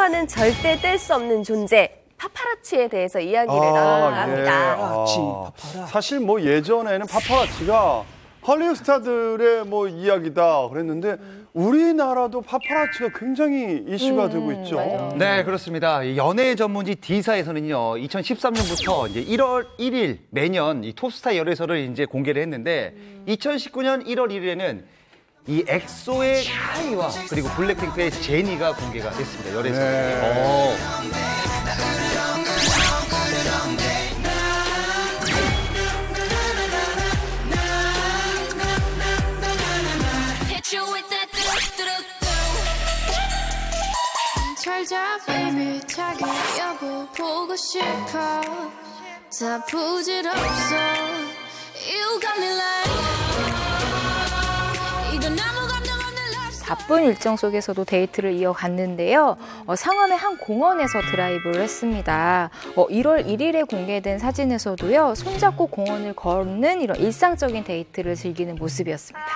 사진과는 절대 뗄 수 없는 존재. 파파라치에 대해서 이야기를 나눠볼까 합니다. 파파라치. 사실 뭐 예전에는 파파라치가 할리우드 스타들의 뭐 이야기다 그랬는데 우리나라도 파파라치가 굉장히 이슈가 되고 있죠. 맞아요. 네, 그렇습니다. 연예 전문지 D사에서는요, 2013년부터 이제 1월 1일 매년 이 톱스타 열애설을 이제 공개를 했는데 2019년 1월 1일에는 이 엑소의 카이와 그리고 블랙핑크의 제니가 공개가 됐습니다. 열애설. 네. 잘자 baby 자기 여보 보고 싶어 다 부질없어 You got me like 이건 아무 감정 없는 love 바쁜 일정 속에서도 데이트를 이어갔는데요. 상암의 한 공원에서 드라이브를 했습니다. 1월 1일에 공개된 사진에서도요. 손잡고 공원을 걷는 이런 일상적인 데이트를 즐기는 모습이었습니다.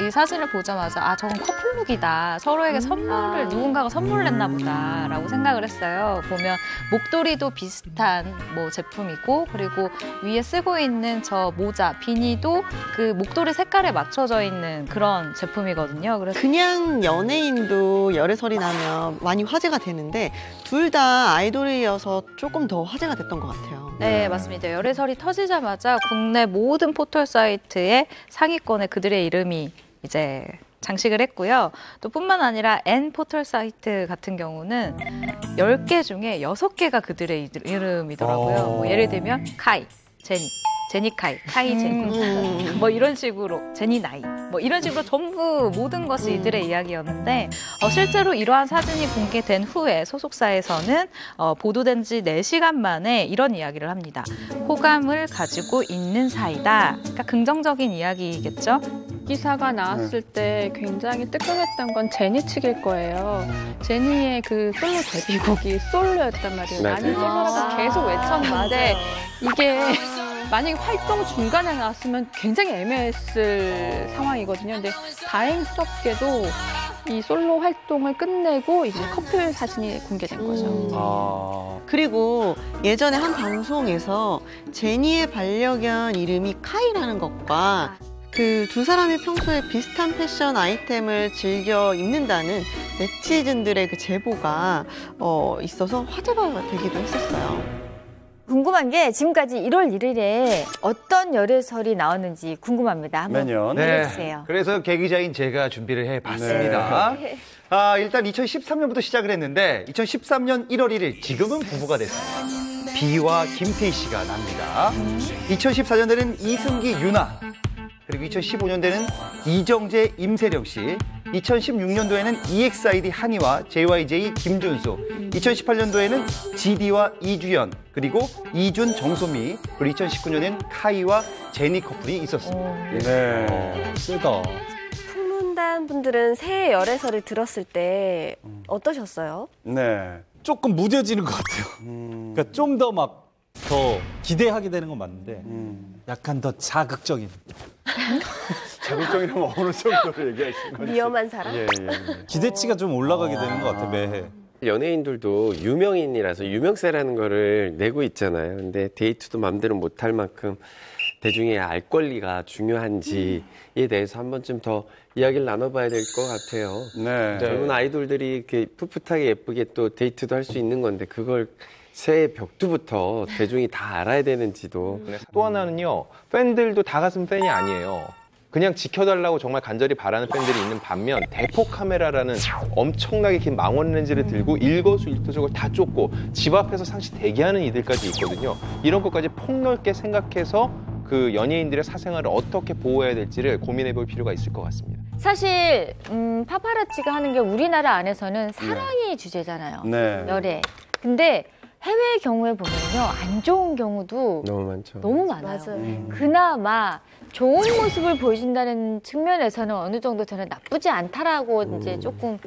이 사진을 보자마자 아 저건 커플룩이다. 서로에게 선물을 누군가가 선물을 했나 보다라고 생각을 했어요. 보면 목도리도 비슷한 뭐 제품이고 그리고 위에 쓰고 있는 저 모자, 비니도 그 목도리 색깔에 맞춰져 있는 그런 제품이거든요. 그래서 그냥 연예인도 열애설이 나면 많이 화제가 되는데 둘 다 아이돌이어서 조금 더 화제가 됐던 것 같아요. 네, 맞습니다. 열애설이 터지자마자 국내 모든 포털 사이트에 상위권에 그들의 이름이 이제 장식을 했고요. 또 뿐만 아니라 N 포털 사이트 같은 경우는 10개 중에 6개가 그들의 이름이더라고요. 뭐 예를 들면 카이, 제니, 제니카이, 카이 제니 뭐 이런 식으로 제니 나이 뭐 이런 식으로 전부 모든 것이 이들의 이야기였는데 실제로 이러한 사진이 공개된 후에 소속사에서는 보도된 지 4시간 만에 이런 이야기를 합니다. 호감을 가지고 있는 사이다. 그러니까 긍정적인 이야기겠죠? 기사가 나왔을 때 굉장히 뜨끔했던 건 제니 측일 거예요. 제니의 그 솔로 데뷔곡이 솔로였단 말이에요. 나는 솔로라고 계속 외쳤는데 이게 만약에 활동 중간에 나왔으면 굉장히 애매했을 상황이거든요. 근데 다행스럽게도 이 솔로 활동을 끝내고 이제 커플 사진이 공개된 거죠. 그리고 예전에 한 방송에서 제니의 반려견 이름이 카이라는 것과 그 두 사람이 평소에 비슷한 패션 아이템을 즐겨 입는다는 네티즌들의 그 제보가 있어서 화제가 되기도 했었어요. 궁금한 게 지금까지 1월 1일에 어떤 열애설이 나왔는지 궁금합니다. 한번 매년. 해주세요. 그래서 계기자인 제가 준비를 해봤습니다. 네. 일단 2013년부터 시작을 했는데 2013년 1월 1일 지금은 부부가 됐습니다. 비와 김태희 씨가 납니다. 2014년에는 이승기, 유나 그리고 2015년도에는 이정재, 임세령 씨 2016년도에는 EXID 한이와 JYJ 김준수 2018년도에는 GD와 이주연 그리고 이준, 정소미 그리고 2019년에는 카이와 제니 커플이 있었습니다. 네. 풍문단 분들은 새해 열애설을 들었을 때 어떠셨어요? 네. 조금 무뎌지는 것 같아요. 그러니까 좀 더 더 기대하게 되는 건 맞는데 약간 더 자극적인. 자극적이라면 어느 정도로 얘기하시는 거죠? 위험한 사람? 예. 기대치가 좀 올라가게 되는 것 같아요, 매해. 연예인들도 유명인이라서 유명세라는 거를 내고 있잖아요. 근데 데이트도 마음대로 못할 만큼 대중의 알 권리가 중요한지에 대해서 한 번쯤 더 이야기를 나눠봐야 될 것 같아요. 네. 젊은 아이돌들이 이렇게 풋풋하게 예쁘게 또 데이트도 할 수 있는 건데 그걸 새해 벽두부터 대중이 다 알아야 되는지도. 또 하나는요, 팬들도 다 같은 팬이 아니에요. 그냥 지켜달라고 정말 간절히 바라는 팬들이 있는 반면 대포 카메라라는 엄청나게 긴 망원 렌즈를 들고 일거수일투족을 다 쫓고 집 앞에서 상시 대기하는 이들까지 있거든요. 이런 것까지 폭넓게 생각해서 그 연예인들의 사생활을 어떻게 보호해야 될지를 고민해 볼 필요가 있을 것 같습니다. 사실 파파라치가 하는 게 우리나라 안에서는 사랑이 주제잖아요. 네. 열애. 근데 해외의 경우에 보면요. 안 좋은 경우도 너무 많죠. 너무 많아요. 맞아요. 그나마 좋은 모습을 보여준다는 측면에서는 어느 정도 저는 나쁘지 않다라고 이제 조금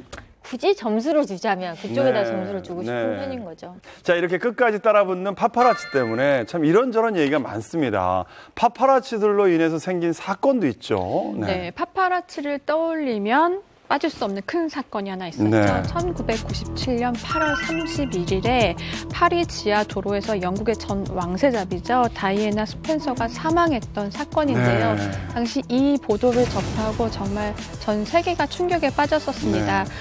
굳이 점수를 주자면 그쪽에다 네. 점수를 주고 싶은 네. 편인 거죠. 자, 이렇게 끝까지 따라붙는 파파라치 때문에 참 이런저런 얘기가 많습니다. 파파라치들로 인해서 생긴 사건도 있죠. 네, 파파라치를 떠올리면 빠질 수 없는 큰 사건이 하나 있었죠. 네. 1997년 8월 31일에 파리 지하 도로에서 영국의 전 왕세자비죠. 다이애나 스펜서가 사망했던 사건인데요. 네. 당시 이 보도를 접하고 정말 전 세계가 충격에 빠졌었습니다. 네.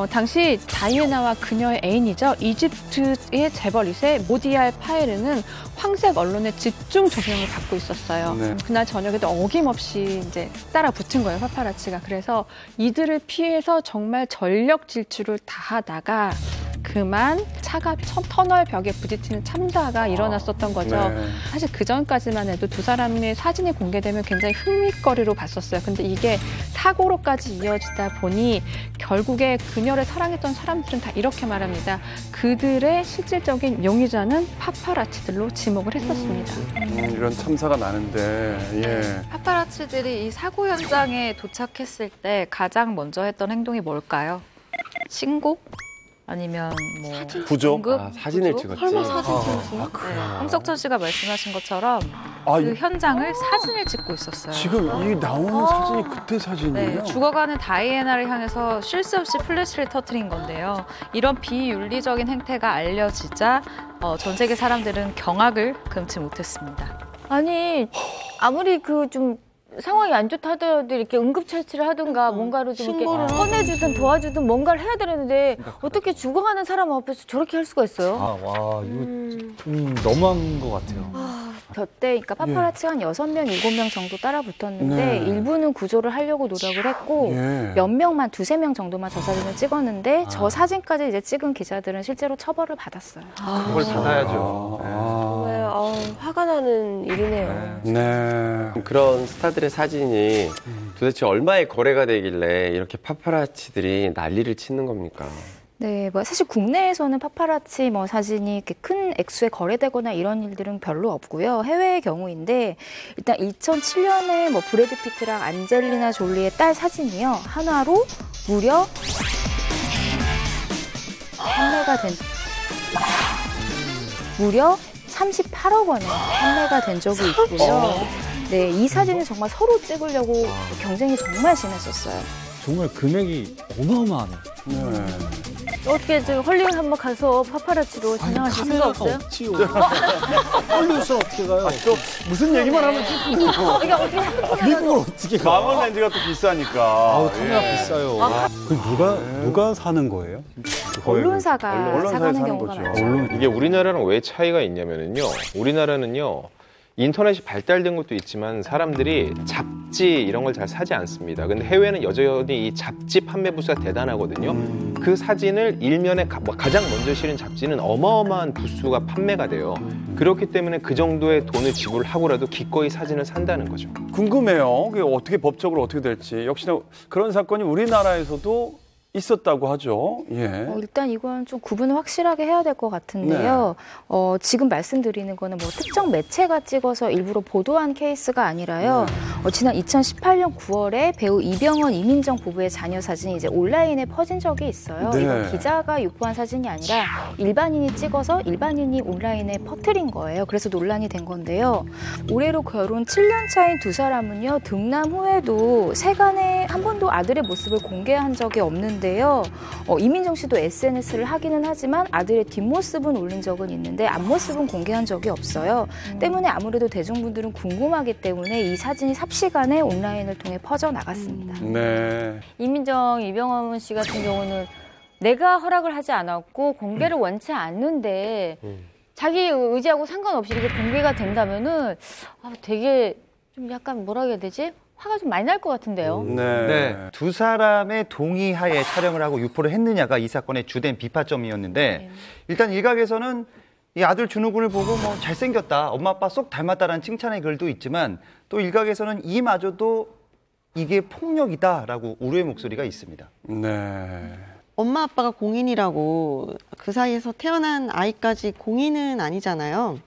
당시 다이애나와 그녀의 애인이죠. 이집트의 재벌 2세 모디알 파에르는 황색 언론의 집중 조명을 받고 있었어요. 네. 그날 저녁에도 어김없이 이제 따라 붙은 거예요, 파파라치가. 그래서 이들을 피해서 정말 전력 질주를 다 하다가 그만 차가 터널 벽에 부딪히는 참사가 일어났었던 거죠. 네. 사실 그 전까지만 해도 두 사람의 사진이 공개되면 굉장히 흥미거리로 봤었어요. 근데 이게 사고로까지 이어지다 보니 결국에 그녀를 사랑했던 사람들은 다 이렇게 말합니다. 그들의 실질적인 용의자는 파파라치들로 지목을 했었습니다. 이런 참사가 나는데, 예. 파파라치들이 이 사고 현장에 도착했을 때 가장 먼저 했던 행동이 뭘까요? 신고? 아니면 뭐 구조? 응급? 사진을 구조? 찍었지. 홍석천 씨가 말씀하신 것처럼 아, 그 현장을 사진을 찍고 있었어요. 지금 이 나오는 사진이 그때 사진이에요? 네, 죽어가는 다이애나를 향해서 쉴 새 없이 플래시를 터뜨린 건데요. 이런 비윤리적인 행태가 알려지자 전 세계 사람들은 경악을 금치 못했습니다. 아니 아무리 그 좀 상황이 안 좋다 하더라도 이렇게 응급처치를 하든가 뭔가로 좀 이렇게 꺼내주든 도와주든 뭔가를 해야 되는데 어떻게 죽어가는 사람 앞에서 저렇게 할 수가 있어요? 와, 이거 좀 너무한 것 같아요. 곁에 그러니까 파파라치가 한 6명, 7명 정도 따라 붙었는데 일부는 구조를 하려고 노력을 했고 몇 명만, 2-3명 정도만 저 사진을 찍었는데 저 사진까지 이제 찍은 기자들은 실제로 처벌을 받았어요. 그걸 받아야죠. 정말 화가 나는 일이네요. 네. 그런 스타들의 사진이 도대체 얼마의 거래가 되길래 이렇게 파파라치들이 난리를 치는 겁니까? 네, 뭐 사실 국내에서는 파파라치 뭐 사진이 이렇게 큰 액수에 거래되거나 이런 일들은 별로 없고요. 해외의 경우인데 일단 2007년에 뭐 브래드 피트랑 안젤리나 졸리의 딸 사진이요. 하나로 무려 판매가 된 무려 38억 원에 판매가 된 적이 있고요. 네, 이 사진은 정말 서로 찍으려고 경쟁이 정말 심했었어요. 정말 금액이 어마어마하네. 네. 어떻게 저 헐리우드 한번 가서 파파라치로 촬영하실 생각 없어요? 없지요. 헐리우드는 어떻게 가요? 또 무슨 얘기만 하면 슬프네요. 그러니까 어떻게 미국을 어떻게 가? 망원 렌즈가 또 비싸니까. 아우, 카메라 비싸요. 누가 사는 거예요? 언론사가 언론사에서 사가는 사는 경우가 거죠. 많아요. 이게 우리나라랑 왜 차이가 있냐면은요. 우리나라는요. 인터넷이 발달된 것도 있지만 사람들이 잡지 이런 걸 잘 사지 않습니다. 근데 해외는 여전히 이 잡지 판매 부수가 대단하거든요. 그 사진을 일면에 가장 먼저 실은 잡지는 어마어마한 부수가 판매가 돼요. 그렇기 때문에 그 정도의 돈을 지불하고라도 기꺼이 사진을 산다는 거죠. 궁금해요. 그게 어떻게 법적으로 어떻게 될지. 역시나 그런 사건이 우리나라에서도 있었다고 하죠. 예. 일단 이건 좀 구분을 확실하게 해야 될 것 같은데요. 지금 말씀드리는 거는 뭐 특정 매체가 찍어서 일부러 보도한 케이스가 아니라요. 지난 2018년 9월에 배우 이병헌, 이민정 부부의 자녀 사진이 이제 온라인에 퍼진 적이 있어요. 네. 이건 기자가 유포한 사진이 아니라 일반인이 찍어서 일반인이 온라인에 퍼뜨린 거예요. 그래서 논란이 된 건데요. 올해로 결혼 7년 차인 두 사람은요. 등남 후에도 세간에 한 번도 아들의 모습을 공개한 적이 없는 데요. 이민정 씨도 SNS를 하기는 하지만 아들의 뒷모습은 올린 적은 있는데 앞모습은 공개한 적이 없어요. 때문에 아무래도 대중분들은 궁금하기 때문에 이 사진이 삽시간에 온라인을 통해 퍼져나갔습니다. 네. 이민정, 이병헌 씨 같은 경우는 내가 허락을 하지 않았고 공개를 원치 않는데 자기 의지하고 상관없이 이렇게 공개가 된다면은 되게 좀 약간 뭐라 해야 되지? 화가 좀 많이 날 것 같은데요. 네. 두 사람의 동의하에 촬영을 하고 유포를 했느냐가 이 사건의 주된 비파점이었는데 일단 일각에서는 이 아들 준우군을 보고 뭐 잘생겼다, 엄마 아빠 쏙 닮았다라는 칭찬의 글도 있지만 또 일각에서는 이마저도 이게 폭력이다라고 우려의 목소리가 있습니다. 네. 엄마 아빠가 공인이라고 그 사이에서 태어난 아이까지 공인은 아니잖아요.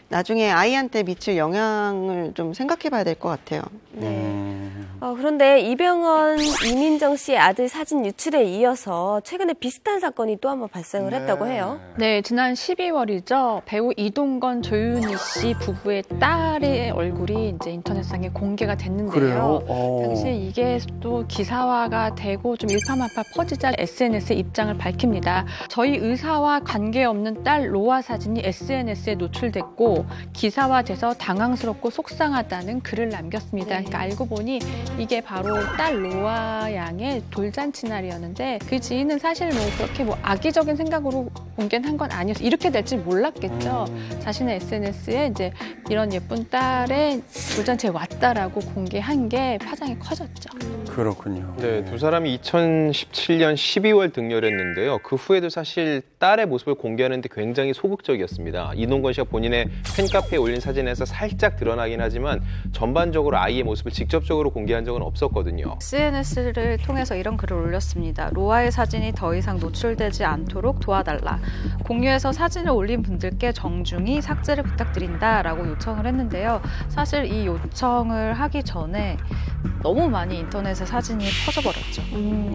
나중에 아이한테 미칠 영향을 좀 생각해 봐야 될 것 같아요. 네. 그런데 이병헌, 이민정 씨의 아들 사진 유출에 이어서 최근에 비슷한 사건이 또 한 번 발생을 했다고 해요. 네, 지난 12월이죠. 배우 이동건, 조윤희 씨 부부의 딸의 얼굴이 이제 인터넷상에 공개가 됐는데요. 그래요? 당시에 이게 또 기사화가 되고 좀 일파만파 퍼지자 SNS에 입장을 밝힙니다. 저희 의사와 관계없는 딸 로아 사진이 SNS에 노출됐고 기사화돼서 당황스럽고 속상하다는 글을 남겼습니다. 그러니까 알고 보니 이게 바로 딸 로아 양의 돌잔치 날이었는데 그 지인은 사실 뭐 그렇게 뭐 악의적인 생각으로 공개한 건 아니었어요. 이렇게 될 줄 몰랐겠죠. 자신의 SNS에 이제 이런 예쁜 딸의 돌잔치에 왔다라고 공개한 게 파장이 커졌죠. 그렇군요. 네, 두 사람이 2017년 12월 등려했는데요. 그 후에도 사실 딸의 모습을 공개하는데 굉장히 소극적이었습니다. 이동건 씨가 본인의 팬카페에 올린 사진에서 살짝 드러나긴 하지만 전반적으로 아이의 모습을 직접적으로 공개한 적은 없었거든요. SNS를 통해서 이런 글을 올렸습니다. 로아의 사진이 더 이상 노출되지 않도록 도와달라. 공유해서 사진을 올린 분들께 정중히 삭제를 부탁드린다라고 요청을 했는데요. 사실 이 요청을 하기 전에 너무 많이 인터넷에 사진이 퍼져버렸죠.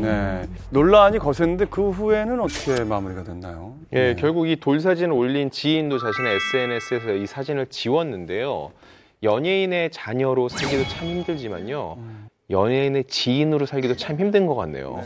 네, 논란이 거셌는데 그 후에는 어떻게 마무리가 됐나요? 예, 결국 이 돌 사진을 올린 지인도 자신의 SNS에서 이 사진을 지웠는데요. 연예인의 자녀로 살기도 참 힘들지만요. 연예인의 지인으로 살기도 참 힘든 것 같네요.